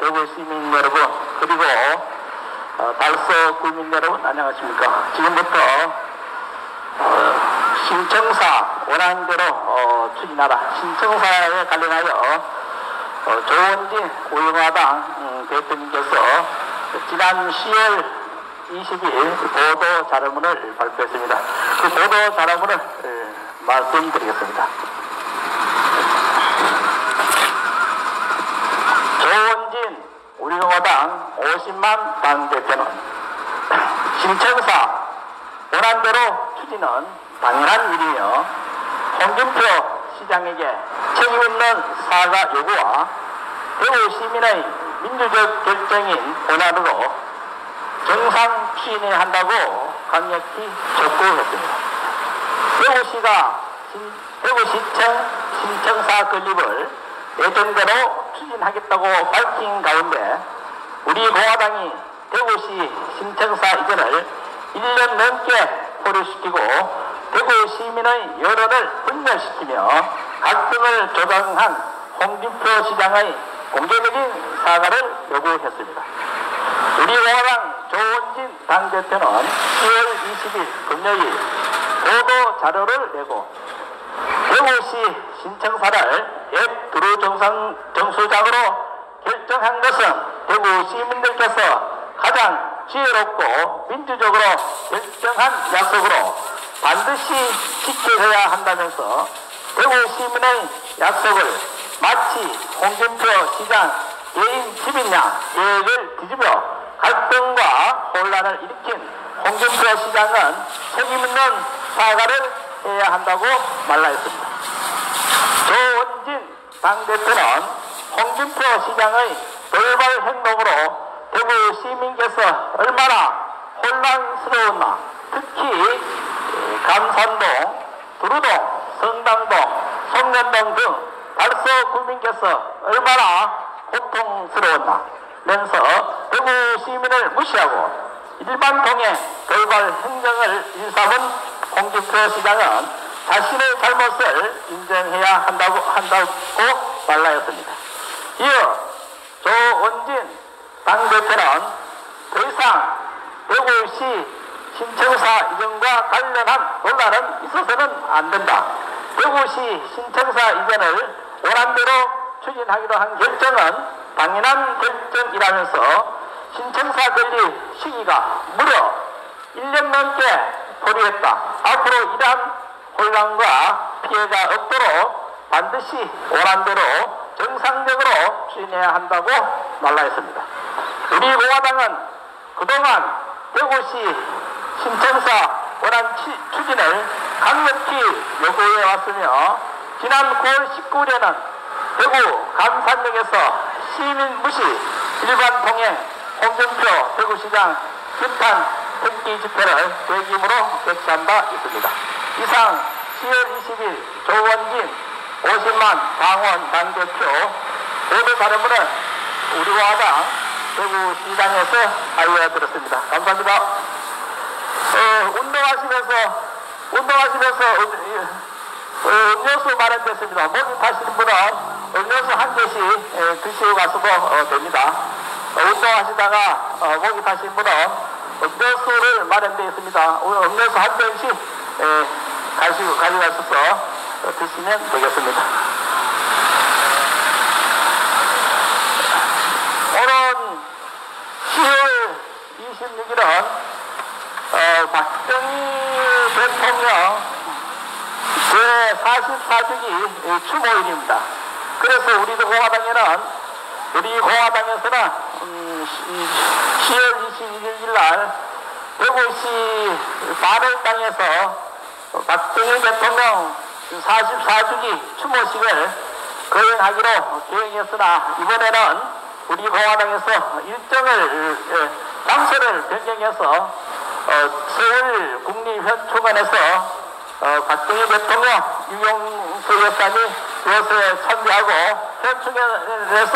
대구 시민 여러분, 그리고 달서 구민 여러분 안녕하십니까. 지금부터 신청사 원안대로 추진하라 신청사에 관련하여 조원진 우영화당 대표님께서 지난 10월 20일 보도 자료문을 발표했습니다. 그 보도 자료문을 말씀드리겠습니다. 조원진 우리공화당 50만 당대표는 신청사 원안대로 추진은 당연한 일이며 홍준표 시장에게 책임있는 사과 요구와 대구 시민의 민주적 결정인 원안으로 정상 추진해야 한다고 강력히 촉구했습니다. 대구시청 신청사 건립을 예정대로 추진하겠다고 밝힌 가운데 우리 공화당이 대구시 신청사 이전을 1년 넘게 포류시키고 대구 시민의 여론을 분열시키며 갈등을 조장한 홍준표 시장의 공개적인 사과를 요구했습니다. 우리 공화당 조원진 당대표는 10월 20일 금요일 보도 자료를 내고 대구시 신청사를 옛 두루정수장으로 결정한 것은 대구 시민들께서 가장 지혜롭고 민주적으로 결정한 약속으로 반드시 지켜져야 한다면서 대구 시민의 약속을 마치 홍준표 시장 개인 집인양 계획을 뒤집어 갈등과 혼란을 일으킨 홍준표 시장은 책임있는 사과를 해야 한다고 말하였습니다. 조원진 당대표는 홍준표 시장의 돌발 행동으로 대구 시민께서 얼마나 혼란스러웠나, 특히 감산동, 두루동, 성당동, 송년동 등 달서 구민께서 얼마나 고통스러웠나 면서 대구 시민을 무시하고 일반통의 돌발 행정을 일삼은 홍준표 시장은 자신의 잘못을 인정해야 한다고 말하였습니다. 이어 조원진 당대표는 더 이상 대구시 신청사 이전과 관련한 논란은 있어서는 안 된다. 대구시 신청사 이전을 원안대로 추진하기로 한 결정은 당연한 결정이라면서 신청사 건립 시기가 무려 1년 넘게 포류했다. 앞으로 이러한 혼란과 피해가 없도록 반드시 원안대로 정상적으로 추진해야 한다고 말하였습니다. 우리 공화당은 그동안 대구시 신청사 원안 추진을 강력히 요구해 왔으며 지난 9월 19일에는 대구 감산역에서 시민 무시 일반 통행 홍준표 대구시장 규탄 특기 집회를 대규모로 개최한 바 있습니다. 이상 10월 20일 조원진 50만 당원 당대표 보도 자료문은 우리 공화당 대구시장에서 알려드렸습니다. 감사합니다. 운동하시면서 음료수 마련됐습니다. 목이 타시는 분은 음료수 한 개씩 드시고 가셔도 됩니다. 운동하시다가 목이 타신 분은 음료수를 마련되어 있습니다. 음료수 한 병씩 가져가셔서 드시면 되겠습니다. 오는 10월 26일은 박정희 대통령 제44주기 추모일입니다. 그래서 우리 공화당에서는 10월 21일 날 대구시 마을당에서 박정희 대통령 44주기 추모식을 거행하기로 계획했으나 이번에는 우리 공화당에서 일정을 장소를 변경해서 서울 국립현충원에서 박정희 대통령 유영수 여사님 그것에 참여하고 현충원에서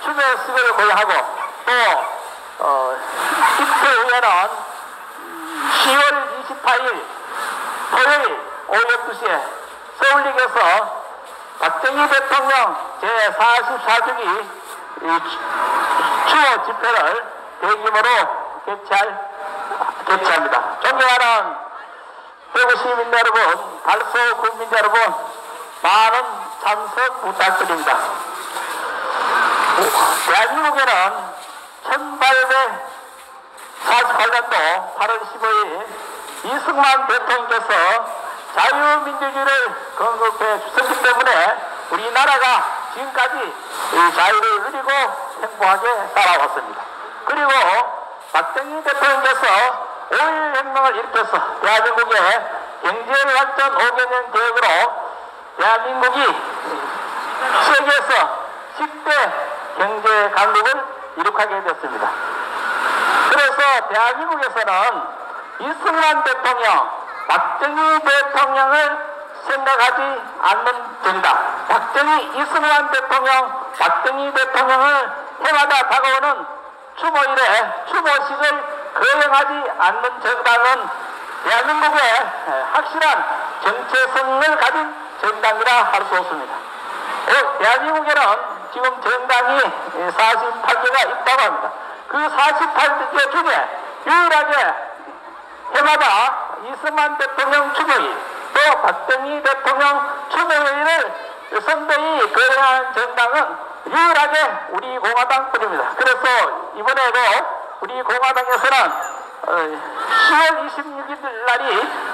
추모식을 거행하고 또 이틀 후에는 10월 28일 토요일 오후 12시에 서울역에서 박정희 대통령 제44주기 추모 집회를 대규모로 개최합니다. 존경하는 대구 시민 여러분, 달서 국민 여러분, 많은 참석 부탁드립니다. 대한민국에는 1848년도 8월 15일 이승만 대통령께서 자유민주주의를 건국해 주셨기 때문에 우리나라가 지금까지 자유를 누리고 행복하게 살아왔습니다. 그리고 박정희 대통령께서 5.1 혁명을 일으켜서 대한민국의 경제발전 5개년 계획으로 대한민국이 세계에서 10대 경제 강국을 이룩하게 됐습니다. 그래서 대한민국에서는 이승만 대통령, 박정희 대통령을 생각하지 않는 중이다. 이승만 대통령, 박정희 대통령을 해마다 다가오는 추모일에 추모식을 거행하지 않는 정당은 대한민국의 확실한 정체성을 가진 정당이라 할 수 없습니다. 대한민국에는 지금 정당이 48개가 있다고 합니다. 그 48개 중에 유일하게 해마다 이승만 대통령 추모일, 또 박정희 대통령 추모일을 선대히 거행한 정당은 유일하게 우리 공화당뿐입니다. 그래서 이번에도 우리 공화당에서는 10월 26일 날이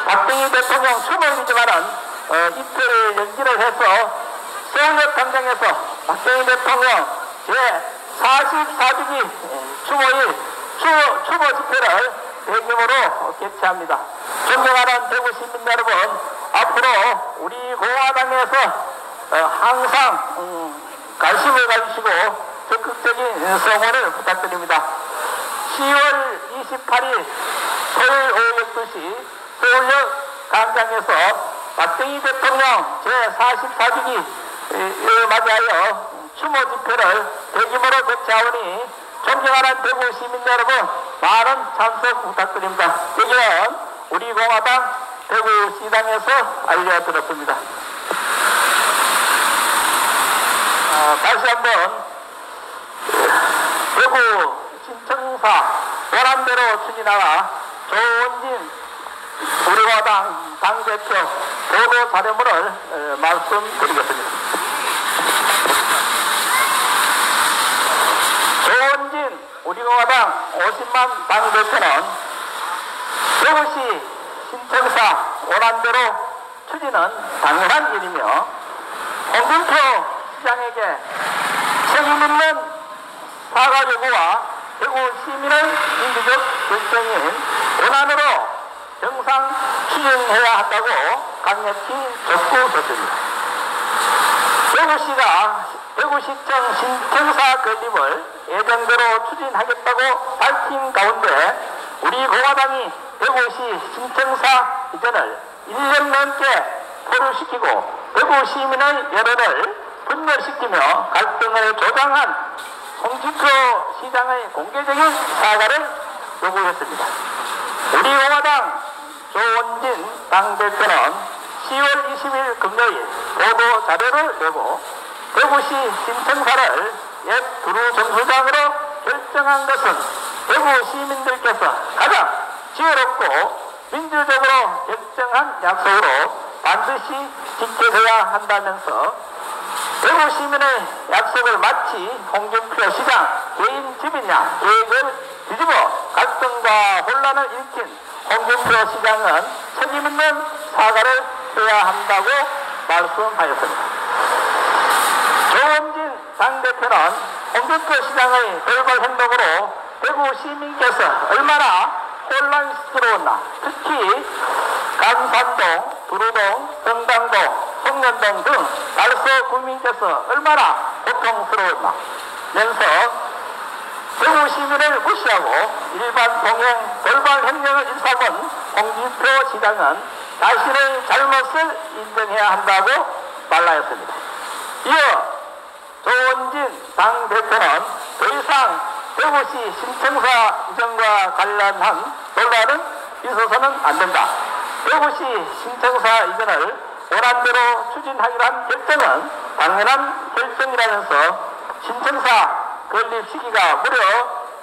박정희 대통령 추모일이지만은 이틀 연기를 해서 서울역 광장에서 박정희 대통령 제44주기 추모일 추모 집회를 대규모로 개최합니다. 존경하는 대구 시민 여러분, 앞으로 우리 공화당에서 항상 관심을 가지시고 적극적인 성원을 부탁드립니다. 10월 28일 토요일 오후 12시 서울역 광장에서 박정희 대통령 제44주기를 맞이하여 추모 집회를 대규모로 개최하오니 존경하는 대구 시민 여러분, 많은 참석 부탁드립니다. 이는 우리 공화당 대구시당에서 알려드렸습니다. 다시 한번 대구 신청사 원안대로 추진하라 조원진 우리 공화당 당대표 보도 자료문을 말씀드리겠습니다. 조원진 우리 공화당 50만 당대표는 대구시 신청사 원안대로 추진은 당연한 일이며 홍준표 시장에게 책임있는 사과 요구와 대구 시민의 민주적 결정인 원안으로 정상 추진해야 한다고 강력히 촉구했습니다. 대구시청 신청사 건립을 예정대로 추진하겠다고 밝힌 가운데 우리 공화당이 대구시 신청사 이전을 1년 넘게 포류시키고 대구 시민의 여론을 분열시키며 갈등을 조장한 홍준표 시장의 공개적인 사과를 요구했습니다. 우리 공화당 조원진 당대표는 10월 20일 금요일 보도 자료를 내고 대구시 신청사를 옛 두루 정수장으로 결정한 것은 대구 시민들께서 가장 지혜롭고 민주적으로 결정한 약속으로 반드시 지켜져야 한다면서 대구 시민의 약속을 마치 홍준표 시장 개인 집이냐 계획을 뒤집어 갈등과 혼란을 일으킨 홍준표 시장은 책임있는 사과를 해야 한다고 말씀하였습니다. 조원진 당대표는 홍준표 시장의 돌발 행동으로 대구 시민께서 얼마나 혼란스러웠나, 특히 감산동, 두루동, 성당동, 송년동 등 달서 구민께서 얼마나 고통스러웠나 면서 대구 시민을 무시하고 일반 동행 돌발 행령을 일삼은 홍준표 시장은 자신의 잘못을 인정해야 한다고 말하였습니다. 이어 조원진 당대표는 더 이상 대구시 신청사 이전과 관련한 논란은 있어서는 안 된다. 대구시 신청사 이전을 원안대로 추진하기로 한 결정은 당연한 결정이라면서 신청사 건립 시기가 무려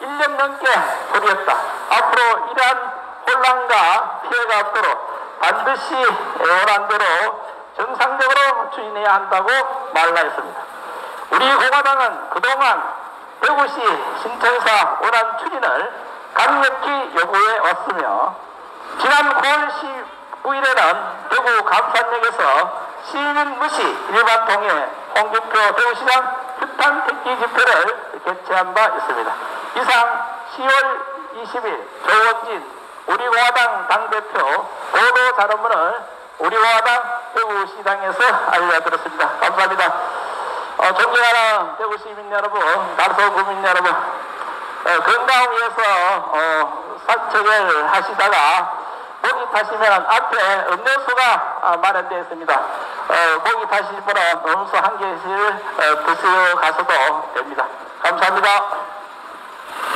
1년 넘게 소리였다. 앞으로 이러한 혼란과 피해가 없도록 반드시 원안대로 정상적으로 추진해야 한다고 말하였습니다. 우리 공화당은 그동안 대구시 신청사 원안 추진을 강력히 요구해 왔으며 지난 9월 19일에는 대구 감산역에서 시민 무시 일반 통해 홍준표 대구시장 규탄 택지 집회를 개최한 바 있습니다. 이상 10월 20일 조원진 우리공화당 당대표 보도 자료문을 우리공화당 대구시당에서 알려드렸습니다. 감사합니다. 존경하는 대구 시민 여러분, 달서 구민 여러분, 건강을 위해서 산책을 하시다가 목이 타시면 앞에 음료수가 마련되어 있습니다. 목이 타실 분은 음료수 한 개씩 드시고 가셔도 됩니다. 감사합니다.